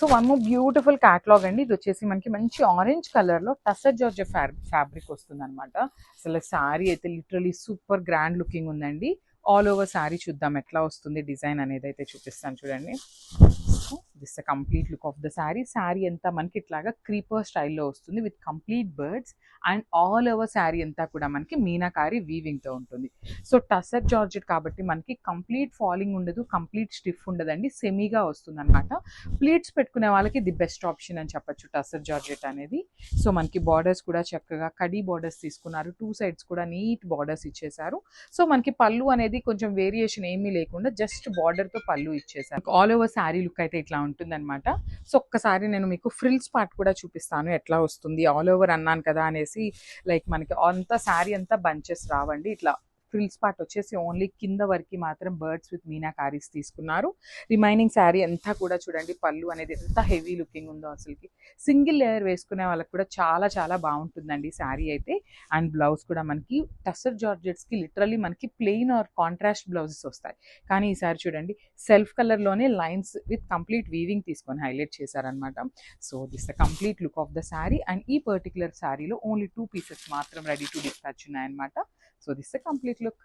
So one more beautiful catalogue అండి. ఇది వచ్చేసి మనకి మంచి ఆరెంజ్ కలర్ లో టసర్ జార్జ్ ఫ్యాబ్రిక్ వస్తుంది అనమాట. అసలు శారీ అయితే లిటరలీ సూపర్ గ్రాండ్ లుకింగ్ ఉందండి. ఆల్ ఓవర్ శారీ చూద్దాం ఎట్లా వస్తుంది డిజైన్ అనేది అయితే చూపిస్తాను చూడండి. This the complete look of the sari. Sari అంతా మనకి ఇట్లాగా క్రీపర్ స్టైల్లో వస్తుంది with complete birds and all over sari అంతా కూడా మనకి మీనాకారి వీవింగ్తో ఉంటుంది. సో టసర్ జార్జెట్ కాబట్టి మనకి కంప్లీట్ ఫాలింగ్ ఉండదు, కంప్లీట్ స్టిఫ్ ఉండదండి, సెమీగా వస్తుంది అనమాట. ప్లీట్స్ పెట్టుకునే వాళ్ళకి ది బెస్ట్ ఆప్షన్ అని చెప్పొచ్చు టసర్ జార్జెట్ అనేది. సో మనకి బార్డర్స్ కూడా చక్కగా కడీ బార్డర్స్ తీసుకున్నారు, టూ సైడ్స్ కూడా నీట్ బార్డర్స్ ఇచ్చేసారు. సో మనకి పళ్ళు అనేది కొంచెం వేరియేషన్ ఏమీ లేకుండా జస్ట్ బార్డర్తో పళ్ళు ఇచ్చేసారు. ఆల్ ఓవర్ శారీ లుక్ అయితే ఇట్లా ఉంటుందన్నమాట. సో ఒక్కసారి నేను మీకు ఫ్రిల్స్ పార్ట్ కూడా చూపిస్తాను ఎట్లా వస్తుంది. ఆల్ ఓవర్ అన్నాను కదా అనేసి లైక్ మనకి అంతా శారీ అంతా బంచెస్ రావండి. ఇట్లా ఫ్రిల్స్ పార్ట్ వచ్చేసి ఓన్లీ కింద వరకు మాత్రం బర్డ్స్ విత్ మీనాకారీస్ తీసుకున్నారు. రిమైనింగ్ శారీ అంతా కూడా చూడండి పళ్ళు అనేది ఎంత హెవీ లుకింగ్ ఉందో అసలుకి. సింగిల్ లేయర్ వేసుకునే వాళ్ళకి కూడా చాలా చాలా బాగుంటుందండి శారీ అయితే. అండ్ బ్లౌజ్ కూడా మనకి టసర్ జార్జెట్స్కి లిటరల్లీ మనకి ప్లెయిన్ ఆర్ కాంట్రాస్ట్ బ్లౌజెస్ వస్తాయి, కానీ ఈసారి చూడండి సెల్ఫ్ కలర్లోనే లైన్స్ విత్ కంప్లీట్ వీవింగ్ తీసుకొని హైలైట్ చేశారనమాట. So this the complete look of the sari. And ఈ పర్టికులర్ శారీలో ఓన్లీ 2 పీసెస్ మాత్రం రెడీ టు డిస్పాచ్ ఉన్నాయన్నమాట. So this the complete look.